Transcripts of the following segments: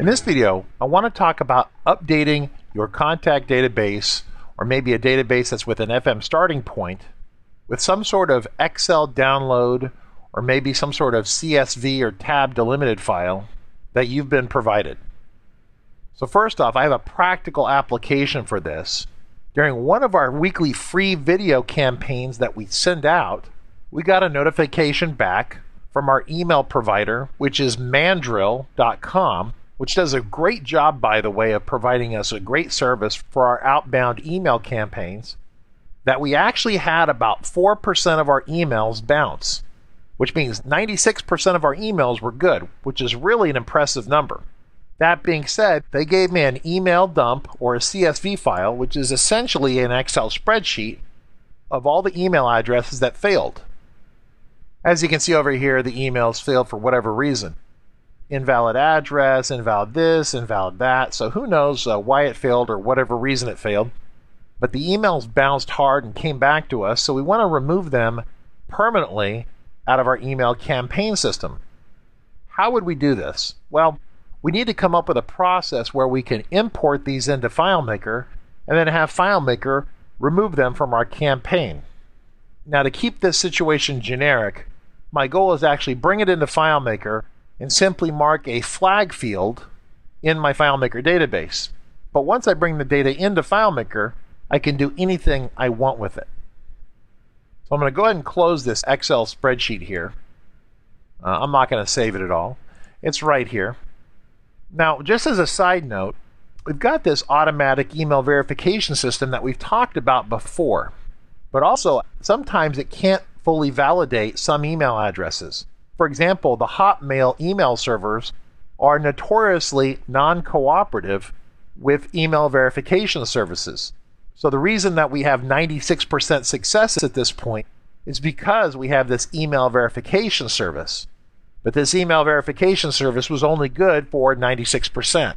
In this video, I want to talk about updating your contact database, or maybe a database that's with an FM starting point, with some sort of Excel download, or maybe some sort of CSV or tab delimited file that you've been provided. So first off, I have a practical application for this. During one of our weekly free video campaigns that we send out, we got a notification back from our email provider, which is mandrill.com, which does a great job, by the way, of providing us a great service for our outbound email campaigns, that we actually had about 4% of our emails bounce, which means 96% of our emails were good, which is really an impressive number. That being said, they gave me an email dump, or a CSV file, which is essentially an Excel spreadsheet of all the email addresses that failed. As you can see over here, the emails failed for whatever reason. Invalid address, invalid this, invalid that. So who knows why it failed or whatever reason it failed. But the emails bounced hard and came back to us, so we want to remove them permanently out of our email campaign system. How would we do this? Well, we need to come up with a process where we can import these into FileMaker and then have FileMaker remove them from our campaign. Now, to keep this situation generic, my goal is to actually bring it into FileMaker and simply mark a flag field in my FileMaker database. But once I bring the data into FileMaker, I can do anything I want with it. So I'm going to go ahead and close this Excel spreadsheet here. I'm not going to save it at all. It's right here. Now, just as a side note, we've got this automatic email verification system that we've talked about before. But also, sometimes it can't fully validate some email addresses. For example, the Hotmail email servers are notoriously non-cooperative with email verification services. So the reason that we have 96% success at this point is because we have this email verification service. But this email verification service was only good for 96%.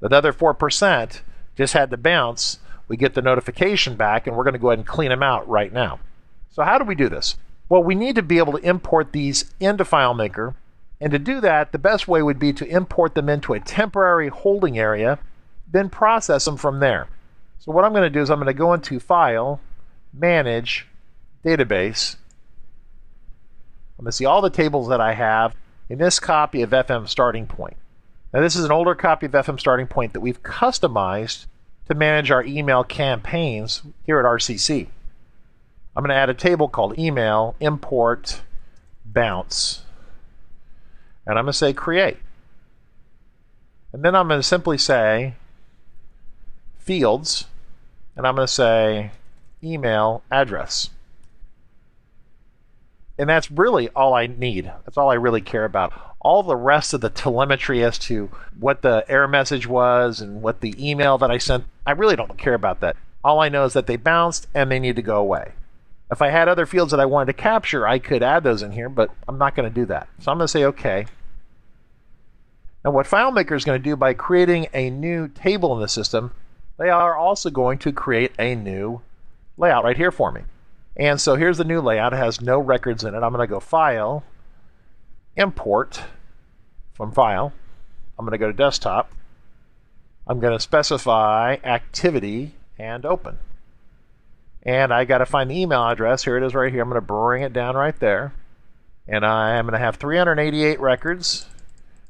The other 4% just had to bounce. We get the notification back, and we're going to go ahead and clean them out right now. So how do we do this? Well, we need to be able to import these into FileMaker, and to do that, the best way would be to import them into a temporary holding area, then process them from there. So what I'm going to do is I'm going to go into File, Manage, Database. I'm going to see all the tables that I have in this copy of FM Starting Point. Now, this is an older copy of FM Starting Point that we've customized to manage our email campaigns here at RCC. I'm going to add a table called Email Import Bounce, and I'm going to say Create. And then I'm going to simply say Fields, and I'm going to say Email Address. And that's really all I need. That's all I really care about. All the rest of the telemetry as to what the error message was and what the email that I sent, I really don't care about that. All I know is that they bounced and they need to go away. If I had other fields that I wanted to capture, I could add those in here, but I'm not going to do that. So I'm going to say OK. Now, what FileMaker is going to do by creating a new table in the system, they are also going to create a new layout right here for me. And so here's the new layout. It has no records in it. I'm going to go File, Import from File. I'm going to go to Desktop. I'm going to specify Activity and Open. And I got to find the email address. Here it is right here. I'm going to bring it down right there. And I am going to have 388 records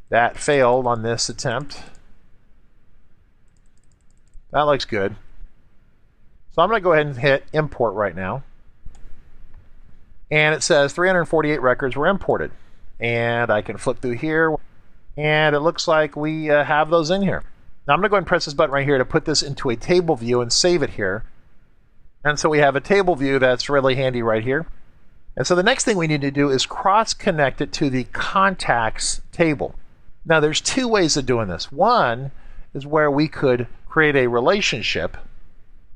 that failed on this attempt. That looks good. So I'm going to go ahead and hit Import right now. And it says 348 records were imported. And I can flip through here, and it looks like we have those in here. Now I'm going to go ahead and press this button right here to put this into a table view and save it here. And so we have a table view that's really handy right here. And so the next thing we need to do is cross-connect it to the contacts table. Now there's two ways of doing this. One is where we could create a relationship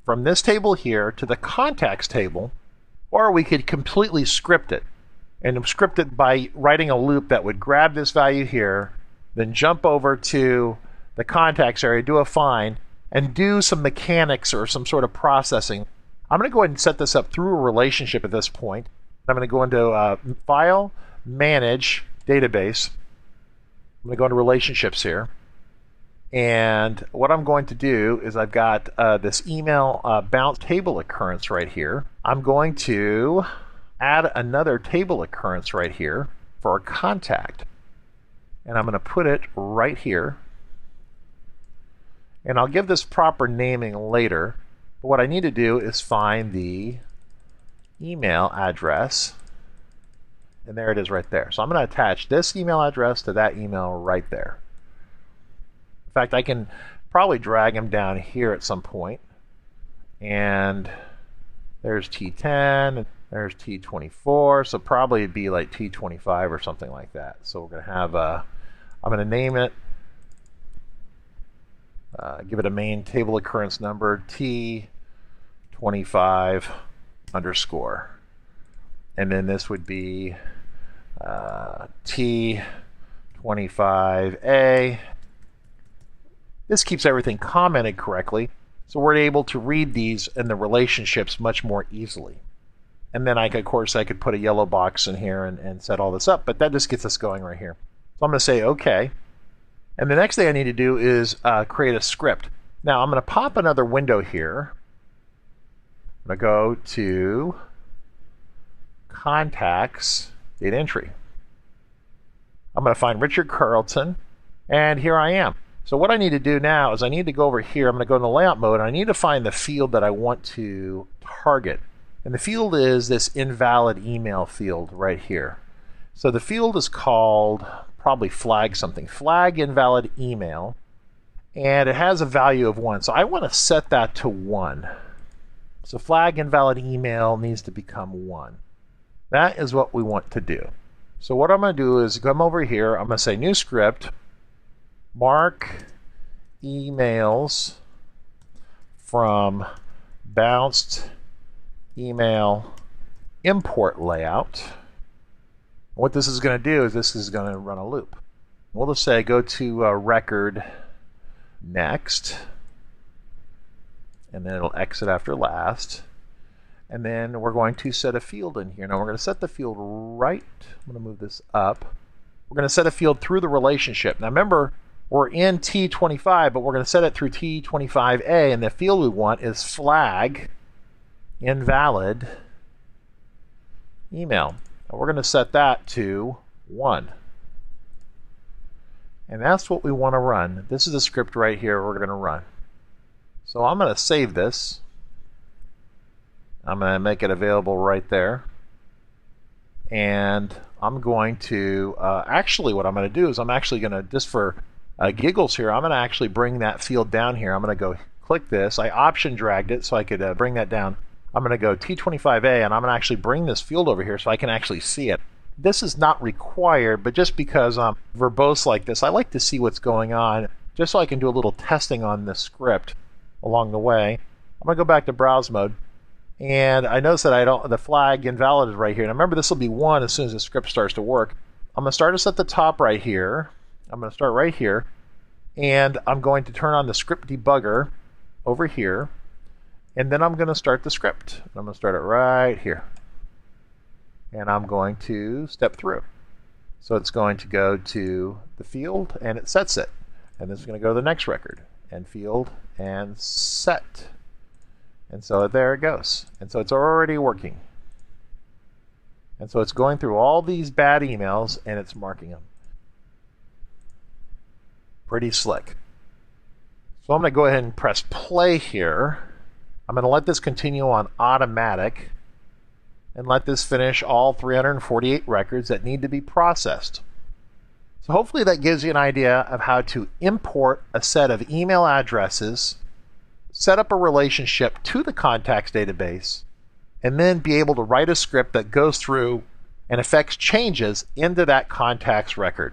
from this table here to the contacts table, or we could completely script it. And script it by writing a loop that would grab this value here, then jump over to the contacts area, do a find, and do some mechanics or some sort of processing. I'm going to go ahead and set this up through a relationship at this point. I'm going to go into File, Manage, Database. I'm going to go into Relationships here. And what I'm going to do is I've got this email bounce table occurrence right here. I'm going to add another table occurrence right here for a contact. And I'm going to put it right here. And I'll give this proper naming later. But what I need to do is find the email address. And there it is right there. So I'm going to attach this email address to that email right there. In fact, I can probably drag them down here at some point. And there's T10, and there's T24. So probably it'd be like T25 or something like that. So we're going to have I'm going to name it, give it a main table occurrence number, T25 underscore. And then this would be T25A. This keeps everything commented correctly, so we're able to read these in the relationships much more easily. And then of course I could put a yellow box in here and set all this up, but that just gets us going right here. So I'm going to say OK. And the next thing I need to do is create a script. Now I'm going to pop another window here. I'm going to go to Contacts, Data Entry. I'm going to find Richard Carlton, and here I am. So what I need to do now is I need to go over here. I'm going to go into layout mode, and I need to find the field that I want to target. And the field is this invalid email field right here. So the field is called probably flag something, flag invalid email, and it has a value of 1. So I want to set that to 1. So flag invalid email needs to become 1. That is what we want to do. So what I'm going to do is come over here. I'm going to say new script, mark emails from bounced email import layout. What this is going to do is this is going to run a loop. We'll just say go to record next, and then it'll exit after last. And then we're going to set a field in here. Now we're going to set the field right. I'm going to move this up. We're going to set a field through the relationship. Now remember, we're in T25, but we're going to set it through T25A, and the field we want is flag invalid email. And we're going to set that to 1. And that's what we want to run. This is the script right here we're going to run. So I'm going to save this. I'm going to make it available right there. And I'm going to, actually what I'm going to do is I'm actually going to, just for giggles here, I'm going to actually bring that field down here. I'm going to go click this. I option dragged it so I could bring that down. I'm going to go T25A, and I'm going to actually bring this field over here so I can actually see it. This is not required, but just because I'm verbose like this, I like to see what's going on, just so I can do a little testing on this script along the way. I'm going to go back to browse mode, and I notice that the flag invalid is right here. Now remember, this will be 1 as soon as the script starts to work. I'm going to start us at the top right here. I'm going to start right here, and I'm going to turn on the script debugger over here. And then I'm going to start the script. I'm going to start it right here. And I'm going to step through. So it's going to go to the field, and it sets it. And this is going to go to the next record, and field, and set. And so there it goes. And so it's already working. And so it's going through all these bad emails, and it's marking them. Pretty slick. So I'm going to go ahead and press play here. I'm going to let this continue on automatic and let this finish all 348 records that need to be processed. So hopefully that gives you an idea of how to import a set of email addresses, set up a relationship to the contacts database, and then be able to write a script that goes through and affects changes into that contacts record.